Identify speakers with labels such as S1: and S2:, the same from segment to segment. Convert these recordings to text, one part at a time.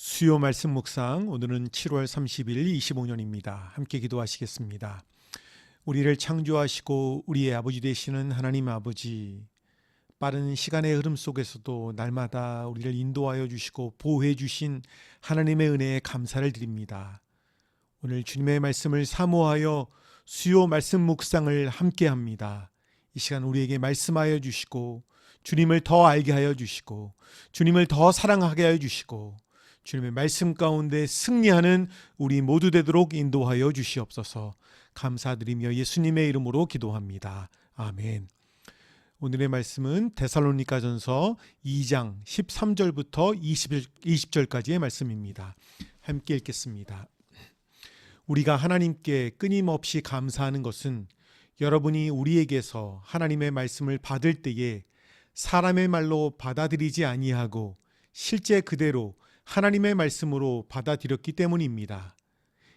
S1: 수요 말씀 묵상, 오늘은 7월 30일 25년입니다. 함께 기도하시겠습니다. 우리를 창조하시고 우리의 아버지 되시는 하나님 아버지, 빠른 시간의 흐름 속에서도 날마다 우리를 인도하여 주시고 보호해 주신 하나님의 은혜에 감사를 드립니다. 오늘 주님의 말씀을 사모하여 수요 말씀 묵상을 함께 합니다. 이 시간 우리에게 말씀하여 주시고 주님을 더 알게 하여 주시고 주님을 더 사랑하게 하여 주시고 주님의 말씀 가운데 승리하는 우리 모두 되도록 인도하여 주시옵소서. 감사드리며 예수님의 이름으로 기도합니다. 아멘. 오늘의 말씀은 데살로니가전서 2장 13절부터 20절까지의 말씀입니다. 함께 읽겠습니다. 우리가 하나님께 끊임없이 감사하는 것은 여러분이 우리에게서 하나님의 말씀을 받을 때에 사람의 말로 받아들이지 아니하고 실제 그대로 하나님의 말씀으로 받아들였기 때문입니다.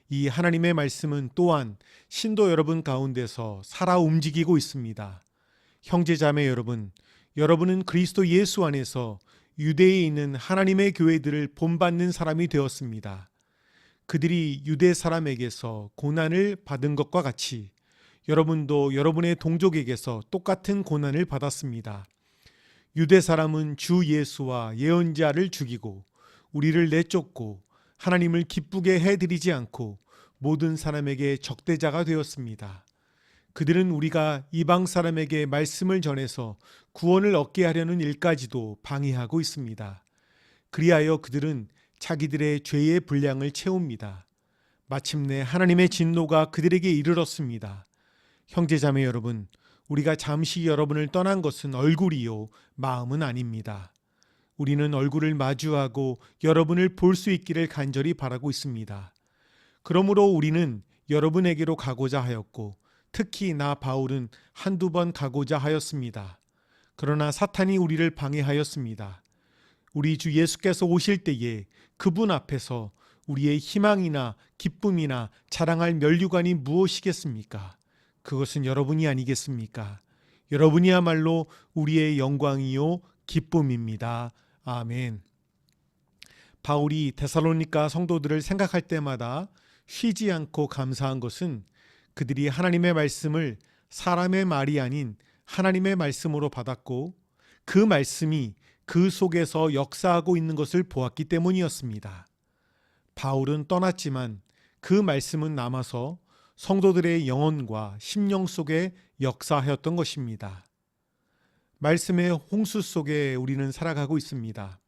S1: 이 하나님의 말씀은 또한 신도 여러분 가운데서 살아 움직이고 있습니다. 형제자매 여러분, 여러분은 그리스도 예수 안에서 유대에 있는 하나님의 교회들을 본받는 사람이 되었습니다. 그들이 유대 사람에게서 고난을 받은 것과 같이 여러분도 여러분의 동족에게서 똑같은 고난을 받았습니다. 유대 사람은 주 예수와 예언자를 죽이고 우리를 내쫓고 하나님을 기쁘게 해드리지 않고 모든 사람에게 적대자가 되었습니다. 그들은 우리가 이방 사람에게 말씀을 전해서 구원을 얻게 하려는 일까지도 방해하고 있습니다. 그리하여 그들은 자기들의 죄의 분량을 채웁니다. 마침내 하나님의 진노가 그들에게 이르렀습니다. 형제자매 여러분, 우리가 잠시 여러분을 떠난 것은 얼굴이요 마음은 아닙니다. 우리는 얼굴을 마주하고 여러분을 볼 수 있기를 간절히 바라고 있습니다. 그러므로 우리는 여러분에게로 가고자 하였고 특히 나 바울은 한두 번 가고자 하였습니다. 그러나 사탄이 우리를 방해하였습니다. 우리 주 예수께서 오실 때에 그분 앞에서 우리의 희망이나 기쁨이나 자랑할 면류관이 무엇이겠습니까? 그것은 여러분이 아니겠습니까? 여러분이야말로 우리의 영광이요 기쁨입니다. 아멘. 바울이 데살로니가 성도들을 생각할 때마다 쉬지 않고 감사한 것은 그들이 하나님의 말씀을 사람의 말이 아닌 하나님의 말씀으로 받았고 그 말씀이 그 속에서 역사하고 있는 것을 보았기 때문이었습니다. 바울은 떠났지만 그 말씀은 남아서 성도들의 영혼과 심령 속에 역사하였던 것입니다. 말씀의 홍수 속에 우리는 살아가고 있습니다.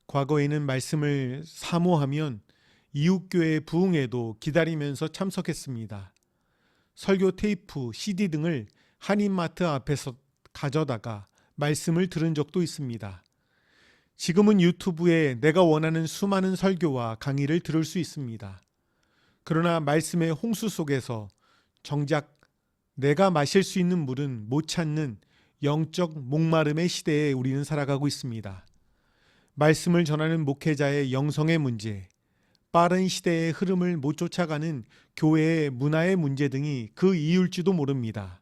S1: 과거에는 말씀을 사모하면 이웃교회 부흥회도 기다리면서 참석했습니다. 설교 테이프, CD 등을 한인마트 앞에서 가져다가 말씀을 들은 적도 있습니다. 지금은 유튜브에 내가 원하는 수많은 설교와 강의를 들을 수 있습니다. 그러나 말씀의 홍수 속에서 정작 내가 마실 수 있는 물은 못 찾는 영적 목마름의 시대에 우리는 살아가고 있습니다. 말씀을 전하는 목회자의 영성의 문제, 빠른 시대의 흐름을 못 쫓아가는 교회의 문화의 문제 등이 그 이유일지도 모릅니다.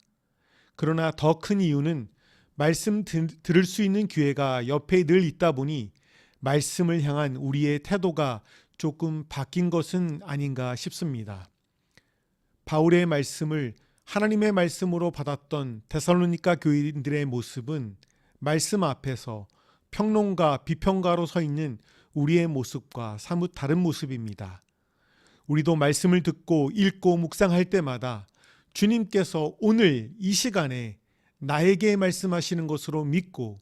S1: 그러나 더 큰 이유는 말씀 들을 수 있는 기회가 옆에 늘 있다 보니 말씀을 향한 우리의 태도가 조금 바뀐 것은 아닌가 싶습니다. 바울의 말씀을 하나님의 말씀으로 받았던 데살로니가 교인들의 모습은 말씀 앞에서 평론가, 비평가로 서 있는 우리의 모습과 사뭇 다른 모습입니다. 우리도 말씀을 듣고 읽고 묵상할 때마다 주님께서 오늘 이 시간에 나에게 말씀하시는 것으로 믿고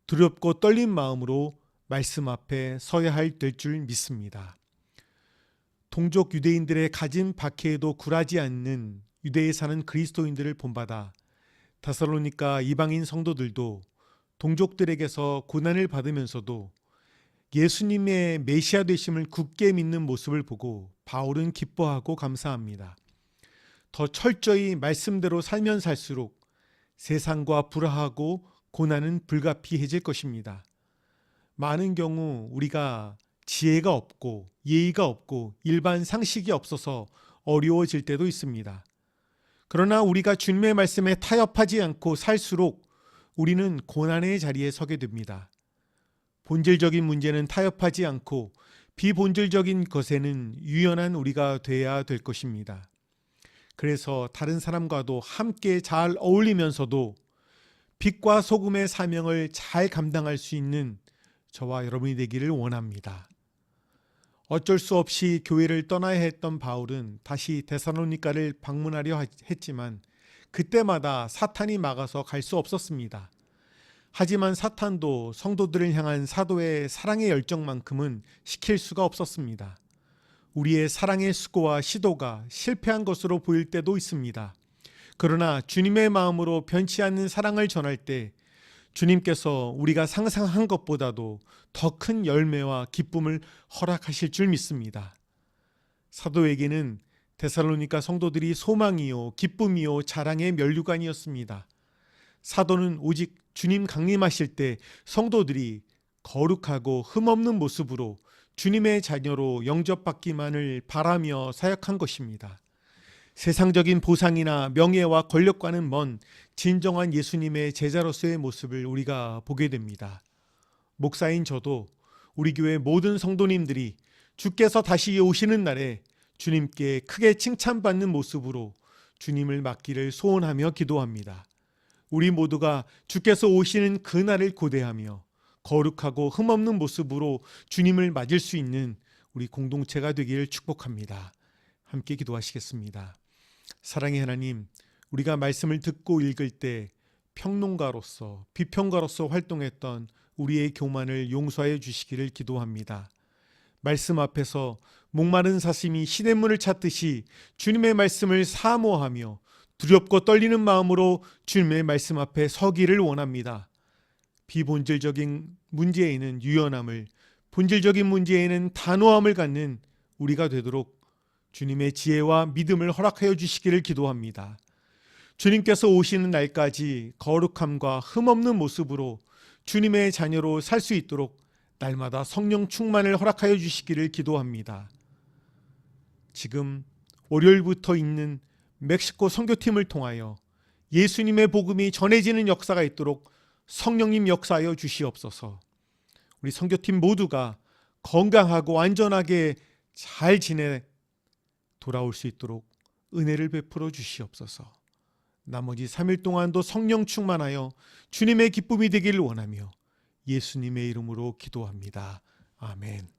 S1: 두렵고 떨린 마음으로 말씀 앞에 서야 할 줄 믿습니다. 동족 유대인들의 가진 박해에도 굴하지 않는 유대에 사는 그리스도인들을 본받아 데살로니가 이방인 성도들도 동족들에게서 고난을 받으면서도 예수님의 메시아 되심을 굳게 믿는 모습을 보고 바울은 기뻐하고 감사합니다. 더 철저히 말씀대로 살면 살수록 세상과 불화하고 고난은 불가피해질 것입니다. 많은 경우 우리가 지혜가 없고 예의가 없고 일반 상식이 없어서 어려워질 때도 있습니다. 그러나 우리가 주님의 말씀에 타협하지 않고 살수록 우리는 고난의 자리에 서게 됩니다. 본질적인 문제는 타협하지 않고 비본질적인 것에는 유연한 우리가 돼야 될 것입니다. 그래서 다른 사람과도 함께 잘 어울리면서도 빛과 소금의 사명을 잘 감당할 수 있는 저와 여러분이 되기를 원합니다. 어쩔 수 없이 교회를 떠나야 했던 바울은 다시 데살로니가를 방문하려 했지만 그때마다 사탄이 막아서 갈 수 없었습니다. 하지만 사탄도 성도들을 향한 사도의 사랑의 열정만큼은 식힐 수가 없었습니다. 우리의 사랑의 수고와 시도가 실패한 것으로 보일 때도 있습니다. 그러나 주님의 마음으로 변치 않는 사랑을 전할 때 주님께서 우리가 상상한 것보다도 더 큰 열매와 기쁨을 허락하실 줄 믿습니다. 사도에게는 데살로니가 성도들이 소망이요 기쁨이요 자랑의 면류관이었습니다. 사도는 오직 주님 강림하실 때 성도들이 거룩하고 흠없는 모습으로 주님의 자녀로 영접받기만을 바라며 사역한 것입니다. 세상적인 보상이나 명예와 권력과는 먼 진정한 예수님의 제자로서의 모습을 우리가 보게 됩니다. 목사인 저도 우리 교회 모든 성도님들이 주께서 다시 오시는 날에 주님께 크게 칭찬받는 모습으로 주님을 맞기를 소원하며 기도합니다. 우리 모두가 주께서 오시는 그날을 고대하며 거룩하고 흠없는 모습으로 주님을 맞을 수 있는 우리 공동체가 되기를 축복합니다. 함께 기도하시겠습니다. 사랑의 하나님, 우리가 말씀을 듣고 읽을 때 평론가로서 비평가로서 활동했던 우리의 교만을 용서해 주시기를 기도합니다. 말씀 앞에서 목마른 사슴이 시냇물을 찾듯이 주님의 말씀을 사모하며 두렵고 떨리는 마음으로 주님의 말씀 앞에 서기를 원합니다. 비본질적인 문제에는 유연함을, 본질적인 문제에는 단호함을 갖는 우리가 되도록 주님의 지혜와 믿음을 허락하여 주시기를 기도합니다. 주님께서 오시는 날까지 거룩함과 흠없는 모습으로 주님의 자녀로 살 수 있도록 날마다 성령 충만을 허락하여 주시기를 기도합니다. 지금 월요일부터 있는 멕시코 선교팀을 통하여 예수님의 복음이 전해지는 역사가 있도록 성령님 역사하여 주시옵소서. 우리 선교팀 모두가 건강하고 안전하게 잘 지내 돌아올 수 있도록 은혜를 베풀어 주시옵소서. 나머지 3일 동안도 성령 충만하여 주님의 기쁨이 되기를 원하며 예수님의 이름으로 기도합니다. 아멘.